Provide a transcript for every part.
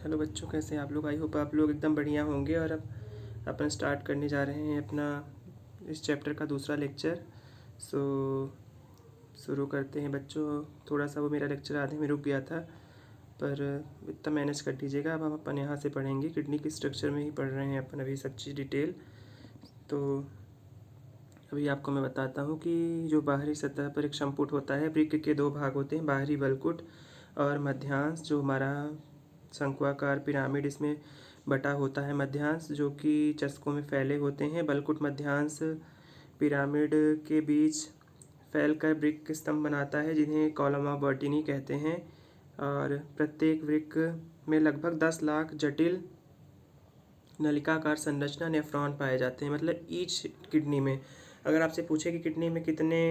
Hello बच्चों, कैसे हैं आप लोग। आई होप आप लोग एकदम बढ़िया होंगे। और अब अपन स्टार्ट करने जा रहे हैं अपना इस चैप्टर का दूसरा लेक्चर। सो शुरू करते हैं बच्चों। थोड़ा सा वो मेरा लेक्चर आधे में रुक गया था, पर इतना मैनेज कर दीजिएगा। अब हम अपन यहाँ से पढ़ेंगे, किडनी के स्ट्रक्चर में ही पढ़ रहे हैं अपन अभी सब चीज़ डिटेल। तो अभी आपको मैं बताता हूँ कि जो बाहरी सतह पर एक संपुट होता है, वृक्क के दो भाग होते हैं, बाहरी बलकुट और मध्यांश जो हमारा शंक्वाकार पिरामिड इसमें बटा होता है। मध्यांश जो कि चस्कों में फैले होते हैं। बलकुट मध्यांश पिरामिड के बीच फैलकर वृक्क स्तंभ बनाता है, जिन्हें कॉलम ऑफ बर्टिनी कहते हैं। और प्रत्येक वृक्क में लगभग 10 लाख जटिल नलिकाकार संरचना नेफ्रॉन पाए जाते हैं। मतलब ईच किडनी में अगर आपसे पूछे कि किडनी में कितने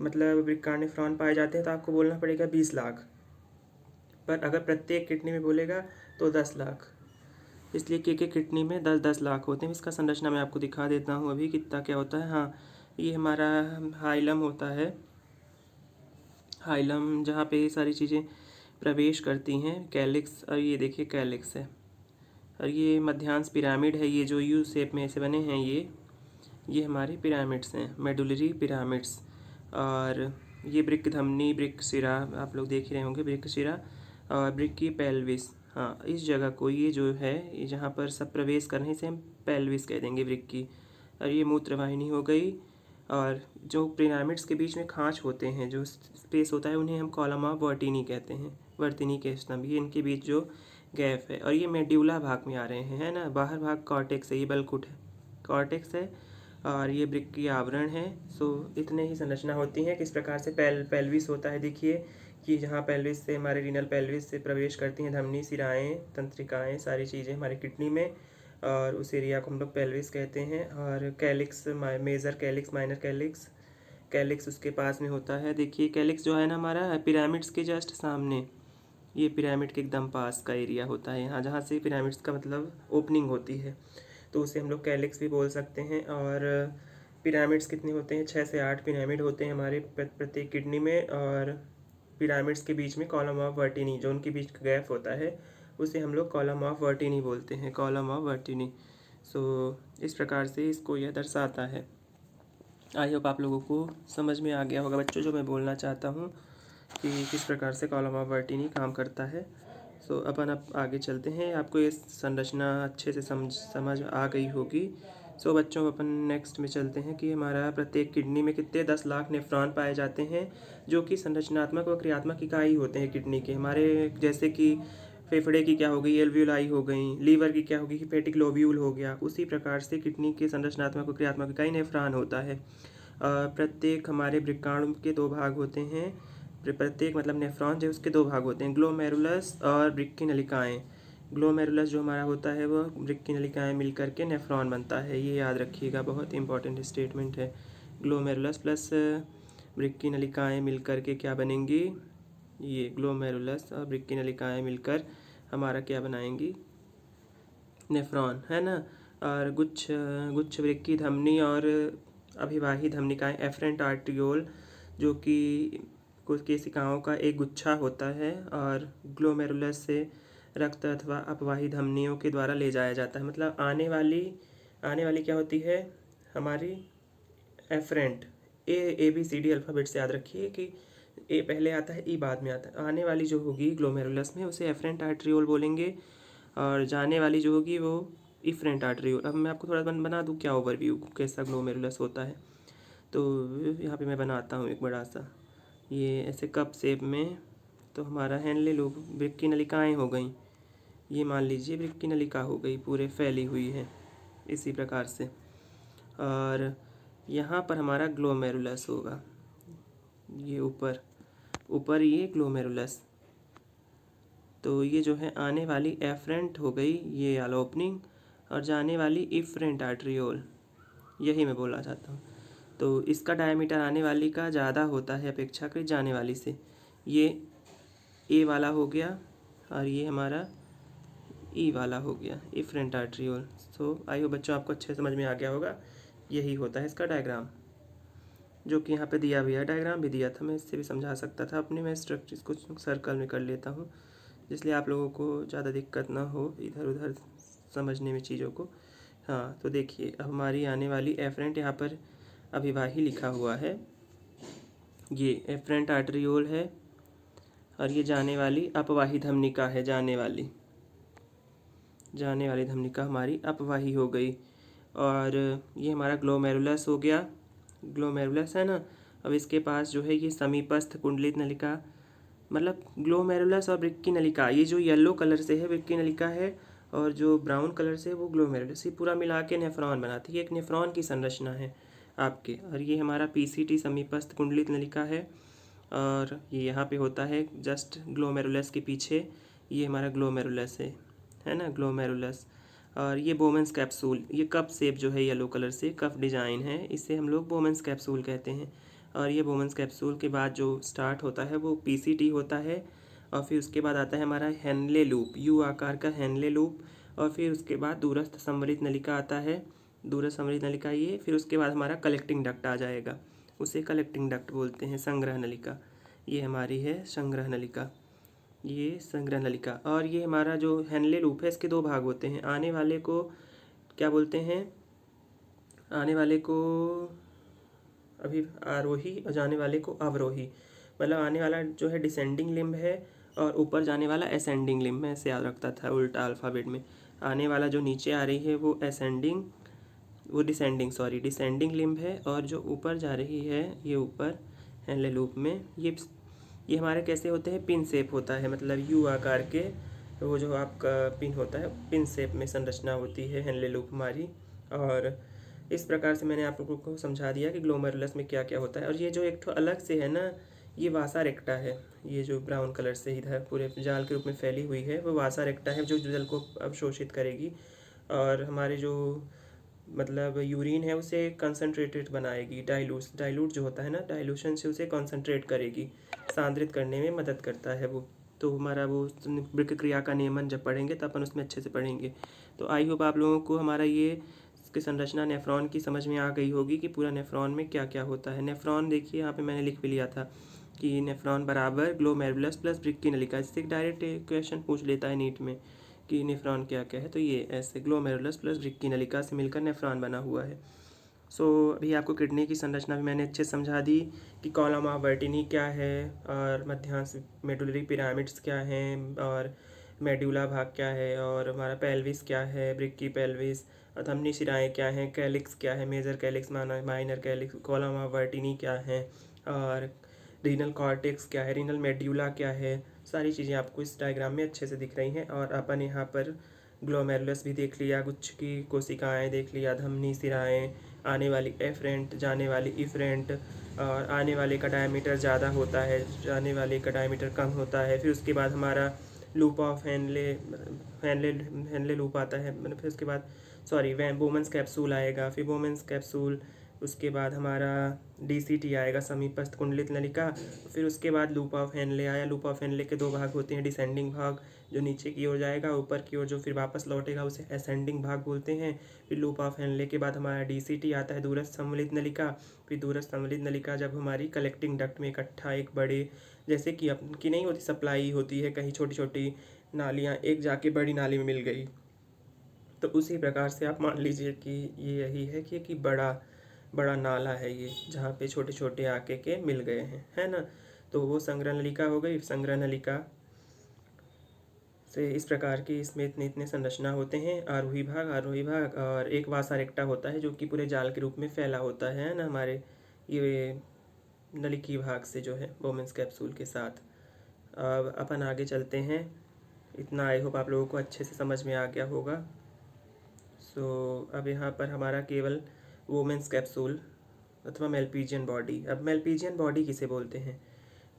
मतलब वृक्काणु नेफ्रॉन पाए जाते हैं, तो आपको बोलना पड़ेगा 20 लाख। पर अगर प्रत्येक किडनी में बोलेगा तो 10 लाख। इसलिए के किडनी में 10-10 लाख होते हैं। इसका संरचना मैं आपको दिखा देता हूँ अभी कितना क्या होता है। हाँ, ये हमारा हाइलम होता है। हाइलम जहाँ पे ये सारी चीज़ें प्रवेश करती हैं। कैलिक्स, और ये देखिए कैलिक्स है। और ये मध्यांश पिरामिड है, ये जो यू शेप में ऐसे बने हैं, ये हमारे पिरामिड्स हैं, मेडुलरी पिरामिड्स। और ये वृक्क धमनी, वृक्क शिरा आप लोग देख ही रहे होंगे, वृक्क शिरा और वृक्क की पेल्विस। हाँ, इस जगह को ये जो है, ये जहाँ पर सब प्रवेश करने से हम पेल्विस कह देंगे वृक्क की। और ये मूत्रवाहिनी हो गई। और जो पिरामिड्स के बीच में खाँच होते हैं, जो स्पेस होता है, उन्हें हम कॉलम ऑफ वर्टिनी कहते हैं, वर्तिनी के स्तंभ। ये इनके बीच जो गैप है। और ये मेड्यूला भाग में आ रहे हैं, है ना। बाहर भाग कॉर्टेक्स है, ये बलकुट है, कॉर्टेक्स है। और ये वृक्क की आवरण है। सो इतने ही संरचना होती है। किस प्रकार से पेल्विस होता है, देखिए कि जहाँ पेल्विस से हमारे रीनल पेल्विस से प्रवेश करती हैं धमनी, सिराएँ, तंत्रिकाएँ, सारी चीज़ें हमारे किडनी में, और उस एरिया को हम लोग पेल्विस कहते हैं। और calyx, major calyx, minor calyx, calyx उसके पास में होता है। देखिए कैलिक्स जो है ना हमारा पिरामिड्स के जस्ट सामने, ये पिरामिड के एकदम पास का एरिया होता है, यहाँ जहाँ से पिरामिड्स का मतलब ओपनिंग होती है, तो उसे हम लोग कैलिक्स भी बोल सकते हैं। और पिरामिड्स कितने होते हैं, 6 से 8 पिरामिड होते हैं हमारे प्रत्येक किडनी में। और पिरामिड्स के बीच में कॉलम ऑफ वर्टिनी, जो उनके बीच गैप होता है, उसे हम लोग कॉलम ऑफ वर्टिनी बोलते हैं, कॉलम ऑफ वर्टिनी। सो इस प्रकार से इसको यह दर्शाता है। आई होप आप लोगों को समझ में आ गया होगा बच्चों, जो मैं बोलना चाहता हूँ कि किस प्रकार से कॉलम ऑफ वर्टिनी काम करता है। सो अपन अब आगे चलते हैं। आपको ये संरचना अच्छे से समझ आ गई होगी। सो बच्चों, अपन नेक्स्ट में चलते हैं कि हमारा प्रत्येक किडनी में कितने 10 लाख नेफ्रॉन पाए जाते हैं, जो कि संरचनात्मक व क्रियात्मक इकाई होते हैं किडनी के हमारे। जैसे कि फेफड़े की क्या हो गई, एल्वियोलाई हो गई, लीवर की क्या होगी, हेपेटिक लोब्यूल हो गया। उसी प्रकार से किडनी के संरचनात्मक व क्रियात्मक इकाई नेफ्रॉन होता है। प्रत्येक हमारे वृक्काणु के 2 भाग होते हैं। प्रत्येक मतलब नेफ्रॉन जो उसके 2 भाग होते हैं, ग्लोमेरुलस और वृक्क की नलिकाएँ। ग्लोमेरुलस जो हमारा होता है वो वृक्क की नलिकाएँ मिलकर के नेफ्रॉन बनता है, ये याद रखिएगा, बहुत इंपॉर्टेंट स्टेटमेंट है। ग्लोमेरुलस प्लस वृक्क की नलिकाएँ मिलकर के क्या बनेंगी, ये ग्लोमेरुलस और वृक्क की नलिकाएँ मिलकर हमारा क्या बनाएंगी, नेफ्रॉन, है ना। और गुच्छ गुच्छ वृक्क की धमनी और अभिवाही धमनिकाएँ, एफरेंट आर्टियोल, जो कि कुछ केशिकाओं का एक गुच्छा होता है। और ग्लोमेरुलस से रक्त अथवा अपवाही धमनियों के द्वारा ले जाया जाता है। मतलब आने वाली क्या होती है हमारी, efferent. A B C D alphabet से याद रखिए कि ए पहले आता है, ई बाद में आता है। आने वाली जो होगी ग्लोमेरुलस में, उसे एफरेंट आर्ट्रियोल बोलेंगे। और जाने वाली जो होगी वो इफरेंट आर्ट्रियोल। अब मैं आपको थोड़ा बना दूँ क्या ओवरव्यू, कैसा ग्लोमेरुलस होता है। तो यहाँ पे मैं बनाता हूँ एक बड़ा सा, ये ऐसे कप शेप में। तो हमारा हैंड ले लो, वृक्क की नलिकाएँ हो गई, ये मान लीजिए वृक्क की नलिका हो गई, पूरे फैली हुई है इसी प्रकार से। और यहाँ पर हमारा ग्लोमेरुलस होगा, ये ऊपर ऊपर ये ग्लोमेरुलस। तो ये जो है आने वाली एफरेंट हो गई, ये वाला ओपनिंग, और जाने वाली इफरेंट आर्ट्रियोल, यही मैं बोलना चाहता हूँ। तो इसका डायमीटर आने वाली का ज़्यादा होता है अपेक्षाकृत जाने वाली से। ये ए वाला हो गया और ये हमारा ई वाला हो गया, efferent arteriole. So I hope बच्चों आपको अच्छे समझ में आ गया होगा। यही होता है इसका डायग्राम, जो कि यहाँ पे दिया भी है, डायग्राम भी दिया था, मैं इससे भी समझा सकता था अपने। मैं स्ट्रक्चर इसको सर्कल में कर लेता हूँ। इसलिए आप लोगों को ज़्यादा दिक्कत ना हो इधर उधर समझने में चीज़ों को। हाँ, तो देखिए अब हमारी आने वाली एफरेंट, यहाँ पर अभिवाही लिखा हुआ है, ये एफरेंट आर्टरियोल है, और ये जाने वाली अपवाही धमनिका है, जाने वाली धमनिका हमारी अपवाही हो गई। और ये हमारा ग्लोमेरुलस हो गया, ग्लोमेरुलस है ना। अब इसके पास जो है ये समीपस्थ कुंडलित नलिका, मतलब ग्लोमेरुलस और वृक्की नलिका, ये जो येलो कलर से है वृक्की नलिका है, और जो ब्राउन कलर से है वो ग्लोमेरुलस, ये पूरा मिला के नेफ्रॉन बनाती है, एक नेफ्रॉन की संरचना है आपके। और ये हमारा पीसीटी समीपस्थ कुंडलित नलिका है, और ये यहाँ पे होता है जस्ट ग्लोमेरुलस के पीछे, ये हमारा ग्लोमेरुलस है ना, ग्लोमेरुलस। और ये बोमेंस कैप्सूल, ये कप शेप जो है येलो कलर से कप डिजाइन है, इसे हम लोग बोमेंस कैप्सूल कहते हैं। और ये बोमेंस कैप्सूल के बाद जो स्टार्ट होता है वो पीसीटी होता है, और फिर उसके बाद आता है हमारा हेनले लूप, यू आकार का हेनले लूप, और फिर उसके बाद दूरस्थ संवरित नलिका आता है, दूरस्थ संवरित नलिका ये, फिर उसके बाद हमारा कलेक्टिंग डक्ट आ जाएगा, उसे कलेक्टिंग डक्ट बोलते हैं, संग्रह नलिका, ये हमारी है संग्रह नलिका, ये संग्रह नलिका। और ये हमारा जो हेनले लूप है इसके दो भाग होते हैं, आने वाले को क्या बोलते हैं, आने वाले को अभी आरोही और जाने वाले को अवरोही, मतलब आने वाला जो है डिसेंडिंग लिम्ब है, और ऊपर जाने वाला असेंडिंग लिम्ब, मैं ऐसे याद रखता था उल्टा अल्फ़ाबेट में। आने वाला जो नीचे आ रही है वो असेंडिंग, वो डिसेंडिंग लिम्ब है, और जो ऊपर जा रही है ये ऊपर हेनले लूप में, ये हमारे कैसे होते हैं, पिन शेप होता है, मतलब यू आकार के, वो जो आपका पिन होता है पिन शेप में संरचना होती है हेनले लूप हमारी। और इस प्रकार से मैंने आप लोगों को समझा दिया कि ग्लोमेरुलस में क्या क्या होता है। और ये जो एक ठो अलग से है ना, ये वासा रेक्टा है, ये जो ब्राउन कलर से इधर पूरे जाल के रूप में फैली हुई है वो वासा रेक्टा है, जो जल को अवशोषित करेगी, और हमारे जो मतलब यूरिन है उसे कंसनट्रेटेड बनाएगी, डाइल्यूट जो होता है ना, डाइल्यूशन से उसे कंसनट्रेट करेगी, सांद्रित करने में मदद करता है वो। तो हमारा वो वृक्क क्रिया का नियमन जब पढ़ेंगे तो अपन उसमें अच्छे से पढ़ेंगे। तो आई होप आप लोगों को हमारा ये इसकी संरचना नेफ्रॉन की समझ में आ गई होगी कि पूरा नेफ्रॉन में क्या क्या होता है। नेफ्रॉन देखिए यहाँ पे मैंने लिख भी लिया था कि नेफ्रॉन बराबर ग्लोमेरुलस प्लस वृक्की नलिका, इससे एक डायरेक्ट क्वेश्चन पूछ लेता है नीट में कि नेफ्रॉन क्या क्या है, तो ये ऐसे ग्लोमेरुलस प्लस वृक्की नलिका से मिलकर नेफ्रॉन बना हुआ है। सो अभी आपको किडनी की संरचना भी मैंने अच्छे से समझा दी कि कॉलम ऑफ वर्टिनी क्या है, और मध्यांश मेडुलरी पिरामिड्स क्या हैं, और मेड्यूला भाग क्या है, और हमारा पेल्विस क्या है, ब्रिक्की पेल्विस, और धमनी शिराएँ क्या हैं, कैलिक्स क्या है, major calyx minor calyx, column of Bertini क्या है, और रीनल कॉर्टेक्स क्या है, रीनल मेड्यूला क्या है, सारी चीज़ें आपको इस डायग्राम में अच्छे से दिख रही हैं। और अपन यहाँ पर ग्लोमेरुलस भी देख लिया, गुच्छ की कोशिकाएं देख लिया, धमनी सिराएं, आने वाली एफरेंट, जाने वाली इफरेंट, और आने वाले का डायमीटर ज़्यादा होता है, जाने वाले का डायमीटर कम होता है। फिर उसके बाद हमारा loop of Henle Henle Henle loop आता है, मतलब फिर उसके बाद बोमेंस कैप्सूल आएगा, फिर बोमेंस कैप्सूल, उसके बाद हमारा डीसीटी आएगा, समीपस्थ कुंडलित नलिका, फिर उसके बाद लूप ऑफ हेनले आया। लूप ऑफ हेनले के दो भाग होते हैं, डिसेंडिंग भाग जो नीचे की ओर जाएगा, ऊपर की ओर जो फिर वापस लौटेगा उसे असेंडिंग भाग बोलते हैं। फिर लूप ऑफ हेनले के बाद हमारा डीसीटी आता है, दूरस्थ सम्मिलित नलिका। फिर दूरस्थ सम्मिलित नलिका जब हमारी कलेक्टिंग डक्ट में इकट्ठा एक बड़े, जैसे कि अपनी नहीं होती सप्लाई होती है, कहीं छोटी छोटी नालियाँ एक जाके बड़ी नाली में मिल गई, तो उसी प्रकार से आप मान लीजिए कि ये यही है कि बड़ा नाला है ये, जहाँ पे छोटे छोटे आके के मिल गए हैं, है ना। तो वो संग्रह नलिका हो गई। संग्रह नलिका से इस प्रकार की इसमें इतने इतने संरचना होते हैं, आरोही भाग, और एक वासा रेक्टा होता है जो कि पूरे जाल के रूप में फैला होता है ना, हमारे ये नलिकी भाग से जो है बोमेंस कैप्सूल के साथ। अब अपन आगे चलते हैं। इतना आई होप आप लोगों को अच्छे से समझ में आ गया होगा। सो अब यहाँ पर हमारा केवल वोमेंस कैप्सूल अथवा मेल्पीजियन बॉडी। अब मेल्पीजियन बॉडी किसे बोलते हैं,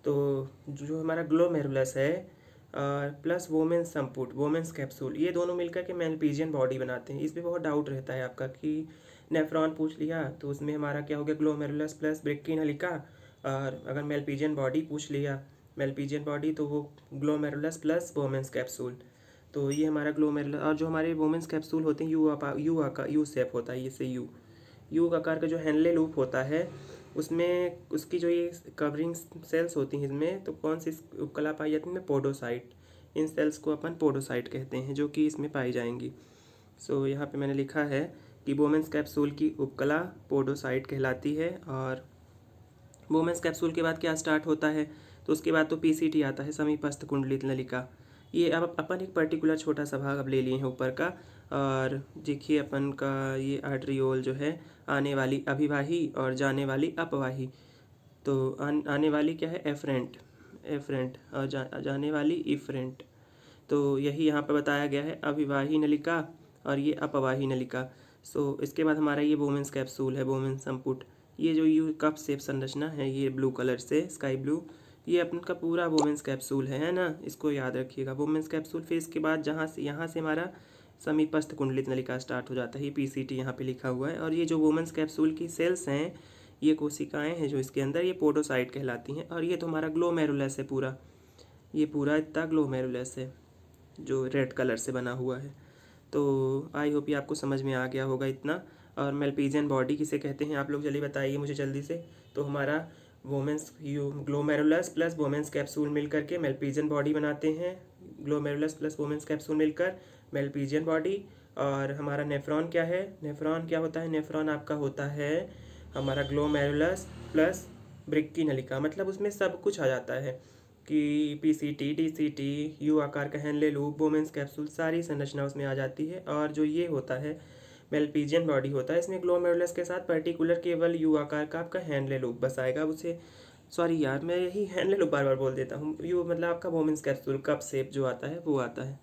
तो जो हमारा ग्लोमेरुलस है प्लस वोमेंस संपुट, वोमेंस कैप्सूल, ये दोनों मिलकर के मेल्पीजियन बॉडी बनाते हैं। इसमें बहुत डाउट रहता है आपका कि नेफ्रॉन पूछ लिया तो उसमें हमारा क्या हो गया, ग्लोमेरुलस प्लस वृक्की नलिका, और अगर मेल्पीजियन बॉडी पूछ लिया, मेल्पीजियन बॉडी, तो वो ग्लोमेरुलस प्लस वोमेंस कैप्सूल। तो ये हमारा ग्लोमेरुलस, और जो हमारे वोमेंस कैप्सूल होते हैं यू शेप होता है, ये यू आकार का जो हेनले लूप होता है उसमें उसकी जो ये कवरिंग सेल्स होती हैं इसमें, तो कौन सी उपकला पाई जाती है, पोडोसाइट, इन सेल्स को अपन पोडोसाइट कहते हैं, जो कि इसमें पाई जाएंगी। सो यहाँ पे मैंने लिखा है कि बोमेंस कैप्सूल की उपकला पोडोसाइट कहलाती है। और बोमेंस कैप्सूल के बाद क्या स्टार्ट होता है, तो उसके बाद तो पीसीटी आता है, समीपस्थ कुंडलित नलिका। ये अब अपन एक पर्टिकुलर छोटा सा भाग अब ले लिए हैं ऊपर का। और देखिए अपन का ये आर्टरियोल जो है, आने वाली अभिवाही और जाने वाली अपवाही। तो आने वाली क्या है, एफरेंट, एफरेंट, और जाने वाली इफरेंट। तो यही यहाँ पर बताया गया है, अभिवाही नलिका और ये अपवाही नलिका। सो इसके बाद हमारा ये बोमेंस कैप्सूल है, बोमेंस संपुट। ये जो यू कप शेप संरचना है, ये ब्लू कलर से, स्काई ब्लू, ये अपन का पूरा बोमेंस कैप्सूल है ना, इसको याद रखिएगा, बोमेंस कैप्सूल। फिर इसके बाद यहाँ से हमारा समीपस्थ कुंडलित नलिका स्टार्ट हो जाता है, ये पीसीटी यहाँ पे लिखा हुआ है। और ये जो बोमेंस कैप्सूल की सेल्स हैं, ये कोशिकाएं हैं जो इसके अंदर, ये पोडोसाइट कहलाती हैं। और ये तो हमारा ग्लोमेरुलस है पूरा, ये पूरा इतना ग्लोमेरुलस है जो रेड कलर से बना हुआ है। तो आई होप ये आपको समझ में आ गया होगा इतना। और मेल्पिजियन बॉडी किसे कहते हैं आप लोग जल्दी बताइए मुझे जल्दी से। तो हमारा Bowman's glomerulus plus Bowman's capsule मिल करके मेल्पिजियन बॉडी बनाते हैं। ग्लोमेरुलस प्लस वोमेंस कैप्सूल मिलकर मेल्पिजियन बॉडी। और हमारा नेफ्रॉन क्या है, नेफ्रॉन क्या होता है, नेफ्रॉन आपका होता है हमारा ग्लोमेरुलस प्लस ब्रिक्की नलिका, मतलब उसमें सब कुछ आ जाता है कि पीसीटी, डीसीटी, यू आकार का हेनले लूप, बोमेंस कैप्सूल, सारी संरचना उसमें आ जाती है। और जो ये होता है मेल्पिजियन बॉडी होता है, इसमें ग्लोमेरुलस के साथ पर्टिकुलर केवल यू आकार का आपका हेनले लूप बस आएगा। उसे सॉरी यार, मैं यही हेनले लूप बार बार बोल देता हूँ। यू मतलब आपका बोमेंस कैप्सूल कप शेप जो आता है वो आता है।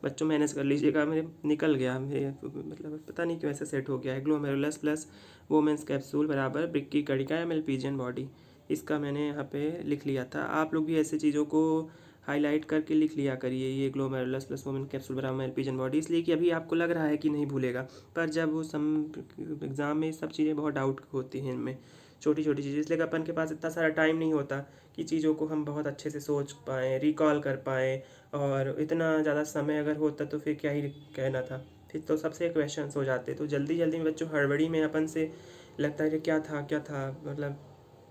बच्चों मैनेज कर लीजिएगा, मेरे निकल गया, मेरे मतलब पता नहीं क्यों ऐसे सेट हो गया है। ग्लोमेरुलस प्लस वोमेंस कैप्सूल बराबर ब्रिक्की कणिका या मेल्पिजियन बॉडी, इसका मैंने यहाँ पे लिख लिया था। आप लोग भी ऐसे चीज़ों को हाईलाइट करके लिख लिया करिए, ये ग्लोमेरुलस प्लस वोमेंस कैप्सूल बराबर मेल्पिजियन बॉडी, इसलिए कि अभी आपको लग रहा है कि नहीं भूलेगा, पर जब वो सम एग्ज़ाम में सब चीज़ें बहुत डाउट होती हैं इनमें, छोटी छोटी चीज़ें, इसलिए कि अपन के पास इतना सारा टाइम नहीं होता कि चीज़ों को हम बहुत अच्छे से सोच पाएँ, रिकॉल कर पाएँ। और इतना ज़्यादा समय अगर होता तो फिर क्या ही कहना था, फिर तो सबसे क्वेश्चन हो जाते। तो जल्दी जल्दी में बच्चों हड़बड़ी में अपन से लगता है कि क्या था, मतलब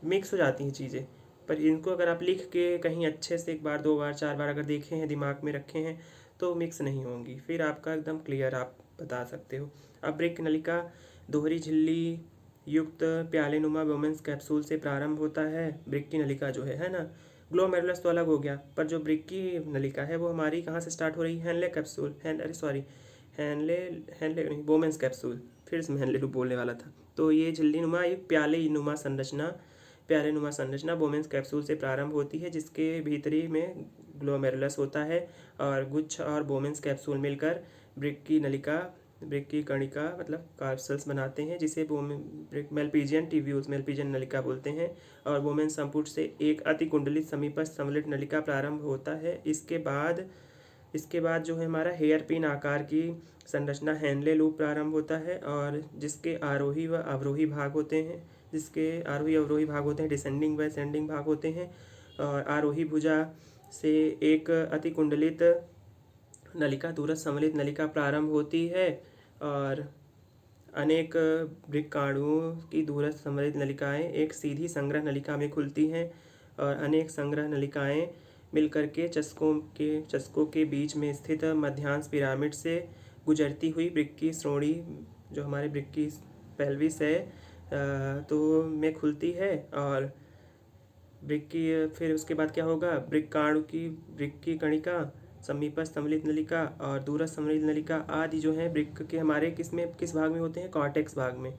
मिक्स हो जाती हैं चीज़ें। पर इनको अगर आप लिख के कहीं अच्छे से एक बार, दो बार, चार बार अगर देखे हैं, दिमाग में रखे हैं, तो मिक्स नहीं होंगी, फिर आपका एकदम क्लियर आप बता सकते हो। अब ब्रिक नलिका दोहरी झिल्ली युक्त प्यालेनुमा वोमेंस कैप्सूल से प्रारंभ होता है। ब्रिक की नलिका जो है ना, ग्लोमेरुलस तो अलग हो गया, पर जो ब्रिक की नलिका है वो हमारी कहाँ से स्टार्ट हो रही है, हेनले कैप्सूल, हेनले हेनले नहीं, वोमेंस कैप्सूल, फिर से मैं हेनले लूप बोलने वाला था। तो ये झिल्ली नुमा एक प्याले नुमा संरचना वोमेंस कैप्सूल से प्रारंभ होती है, जिसके भीतरी में ग्लोमेरुलस होता है और गुच्छ और वोमेंस कैप्सूल मिलकर ब्रिक की कणिका मतलब कार्पल्स बनाते हैं, जिसे मेल्पिजियन टिब्यूल्स, मेल्पिजियन नलिका बोलते हैं। और वोमेंस संपुट से एक अतिकुंडलित समीपस्थ समलित नलिका प्रारंभ होता है। इसके बाद जो है हमारा हेयर पिन आकार की संरचना हेनले लूप प्रारंभ होता है, और जिसके आरोही व अवरोही भाग होते हैं, डिसेंडिंग व असेंडिंग भाग होते हैं। और आरोही भुजा से एक अतिकुंडलित नलिका दूरस्थ समलित नलिका प्रारंभ होती है, और अनेक वृक्काणुओं की दूरस्थ समलित नलिकाएं एक सीधी संग्रह नलिका में खुलती हैं, और अनेक संग्रह नलिकाएं मिलकर के चस्कों के बीच में स्थित मध्यांश पिरामिड से गुजरती हुई वृक्की श्रोणी, जो हमारे वृक्की पेल्विस है, तो में खुलती है। और वृक्की, फिर उसके बाद क्या होगा, वृक्की कणिका, समीपस्थ सम्मिलित नलिका और दूरस्थ सम्मिलित नलिका आदि जो है वृक्क के हमारे किस भाग में होते हैं, कॉर्टेक्स भाग में।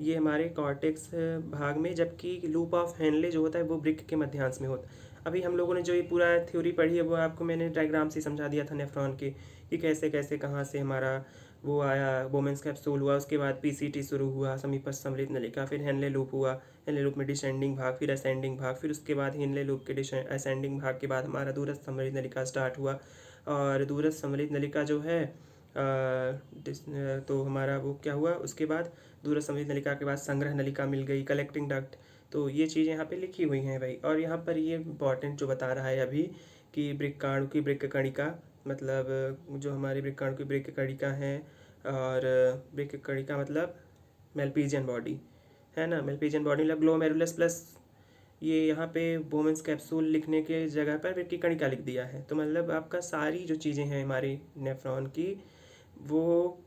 ये हमारे कॉर्टेक्स भाग में, जबकि लूप ऑफ हेनले जो होता है वो वृक्क के मध्यांश में होता है। अभी हम लोगों ने जो ये पूरा थ्योरी पढ़ी है वो आपको मैंने डायग्राम से समझा दिया था नेफ्रॉन की, कि कैसे कैसे कहाँ से हमारा वो आया, वोमेंस कैप्सूल हुआ, उसके बाद पीसीटी शुरू हुआ, समीपस्थ सम्मिलित नलिका, फिर हेनले लूप हुआ, हेनले लूप में डिसेंडिंग भाग, फिर असेंडिंग भाग, फिर उसके बाद हेनले लूप के असेंडिंग भाग के बाद हमारा दूरस्थ सम्मिलित नलिका स्टार्ट हुआ। और दूरस्थ सम्मिलित नलिका जो है तो हमारा वो क्या हुआ, उसके बाद दूरस्थ सम्मिलित नलिका के बाद संग्रह नलिका मिल गई, कलेक्टिंग डक्ट। तो ये चीज़ें यहाँ पे लिखी हुई हैं भाई। और यहाँ पर ये इंपॉर्टेंट जो बता रहा है अभी कि वृक्काणु की वृक्क कणिका, मतलब जो हमारी वृक्काणु की वृक्क कणिका है, और वृक्क कणिका मतलब मेल्पिजियन बॉडी है ना, मेल्पिजियन बॉडी मतलब ग्लोमेरुलस प्लस ये यहाँ पे बोमेंस कैप्सूल लिखने के जगह पर वृक्क की कणिका लिख दिया है। तो मतलब आपका सारी जो चीज़ें हैं हमारी नेफ्रॉन की वो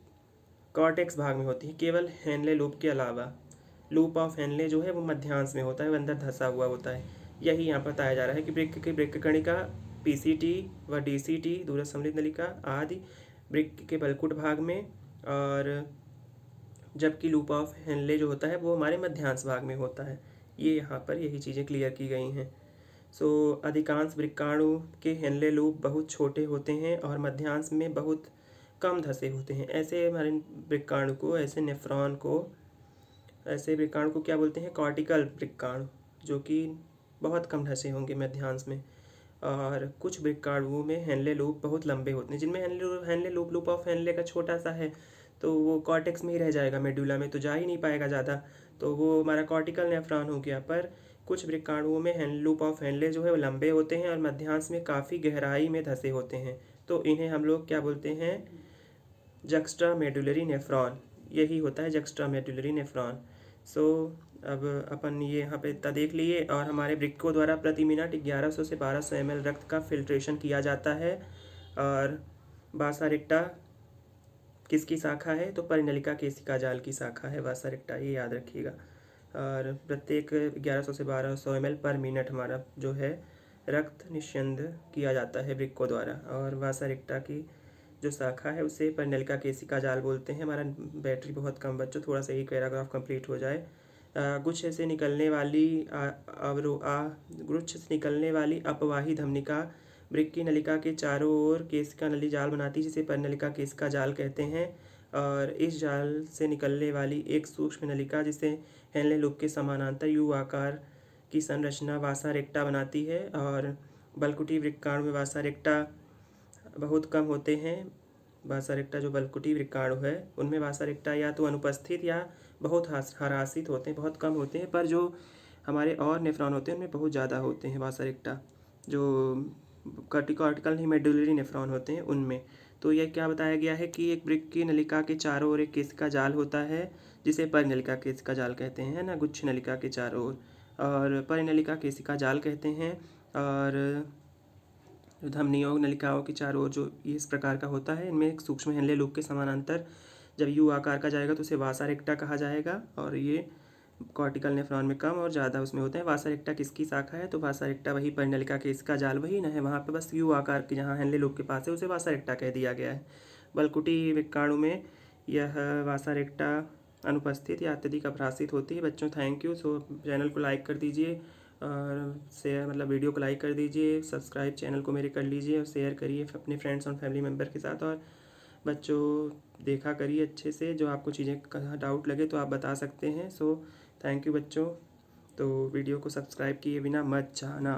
कॉर्टेक्स भाग में होती है, केवल हेनले लूप के अलावा। लूप ऑफ हेनले जो है वो मध्यांश में होता है, वो अंदर धंसा हुआ होता है। यही यहाँ पर बताया जा रहा है कि वृक्क कणिका, पीसीटी व डीसीटी दूरस्थ सम्मिलित नलिका आदि वृक्क के बलकुट भाग में, और जबकि लूप ऑफ हेनले जो होता है वो हमारे मध्यांश भाग में होता है। ये यहाँ पर यही चीज़ें क्लियर की गई हैं। अधिकांश वृक्काणु के हेनले लूप बहुत छोटे होते हैं और मध्यांश में बहुत कम धसे होते हैं। ऐसे हमारे वृक्काणु को, ऐसे वृक्काणु को क्या बोलते हैं? कॉर्टिकल वृक्काणु, जो कि बहुत कम धसे होंगे मध्यांश में। और कुछ वृक्काणुओं में हेनले लूप बहुत लंबे होते हैं, जिनमें हेनले लूप ऑफ हेनले का छोटा सा है तो वो कॉर्टेक्स में ही रह जाएगा, मेडुला में तो जा ही नहीं पाएगा ज़्यादा, तो वो हमारा कॉर्टिकल नेफ्रॉन हो गया। पर कुछ वृक्काणुओं में लूप ऑफ हेनले जो है वो लंबे होते हैं और मध्यांश में काफ़ी गहराई में धसे होते हैं, तो इन्हें हम लोग क्या बोलते हैं? Juxta medullary nephron. यही होता है जक्स्ट्रा मेडुलरी नेफ्रॉन। अब अपन ये यहाँ पे इतना देख लिए। और हमारे वृक्कों द्वारा प्रति मिनट 1100 से 1200 ml रक्त का फिल्ट्रेशन किया जाता है। और वासा रेक्टा किसकी शाखा है? तो परिनलिका केशिका जाल की शाखा है वासा रेक्टा, ये याद रखिएगा। और प्रत्येक 1100 से 1200 ml पर मिनट हमारा जो है रक्त निस्यंद किया जाता है वृक्कों द्वारा। और वासा रेक्टा की जो शाखा है उसे परिनलिका केशिका जाल बोलते हैं। हमारा बैटरी बहुत कम बच्चों, थोड़ा सा ही पैराग्राफ कंप्लीट हो जाए। गुच्छ से निकलने वाली अपवाही धमनिका वृक्क की नलिका के चारों ओर केशिका नली जाल बनाती है, जिसे परिनलिका केशिका जाल कहते हैं। और इस जाल से निकलने वाली एक सूक्ष्म नलिका, जिसे हेनले लूप के समानांतर यू आकार की संरचना वासा रेक्टा बनाती है। और बलकुटी वृक्काणु में वासा रेक्टा बहुत कम होते हैं। वासा रेक्टा जो बलकुटी वृक्काणु है उनमें वासा रेक्टा या तो अनुपस्थित या बहुत ह्रासित होते हैं, बहुत कम होते हैं। पर जो हमारे और नेफ्रॉन होते हैं उनमें बहुत ज़्यादा होते हैं वासा रेक्टा, जो कॉर्टिकल नहीं मेडुलरी नेफ्रॉन होते हैं उनमें। तो यह क्या बताया गया है कि एक वृक्क की नलिका के चारों ओर एक केशिका जाल होता है, जिसे परिनलिका केशिका जाल कहते हैं ना, गुच्छ नलिका के चारों ओर, और परिनलिका केशिका जाल कहते हैं। और धमनियों नलिकाओं के चारों ओर जो इस प्रकार का होता है, इनमें एक सूक्ष्म हेनले लूप के समानांतर जब यू आकार का जाएगा तो उसे वासा रेक्टा कहा जाएगा। और ये कॉर्टिकल नेफ्रॉन में कम और ज़्यादा उसमें होते हैं। वासा रेक्टा किसकी शाखा है? तो वासा रेक्टा वही परिनलिका के इसका जाल वही ना है, वहाँ पे बस यू आकार के जहाँ हेनले लूप के पास है उसे वासा रेक्टा कह दिया गया है। बलकुटी वृक्काणु में यह वासा रेक्टा अनुपस्थित या अत्यधिक अपरासित होती है। बच्चों थैंक यू। चैनल को लाइक कर दीजिए और शेयर, मतलब वीडियो को लाइक कर दीजिए, सब्सक्राइब चैनल को मेरे कर लीजिए और शेयर करिए अपने फ्रेंड्स और फैमिली मेम्बर के साथ। और बच्चों देखा करिए अच्छे से, जो आपको चीज़ें कहाँ डाउट लगे तो आप बता सकते हैं। थैंक यू बच्चों। तो वीडियो को सब्सक्राइब किए बिना मत जाना।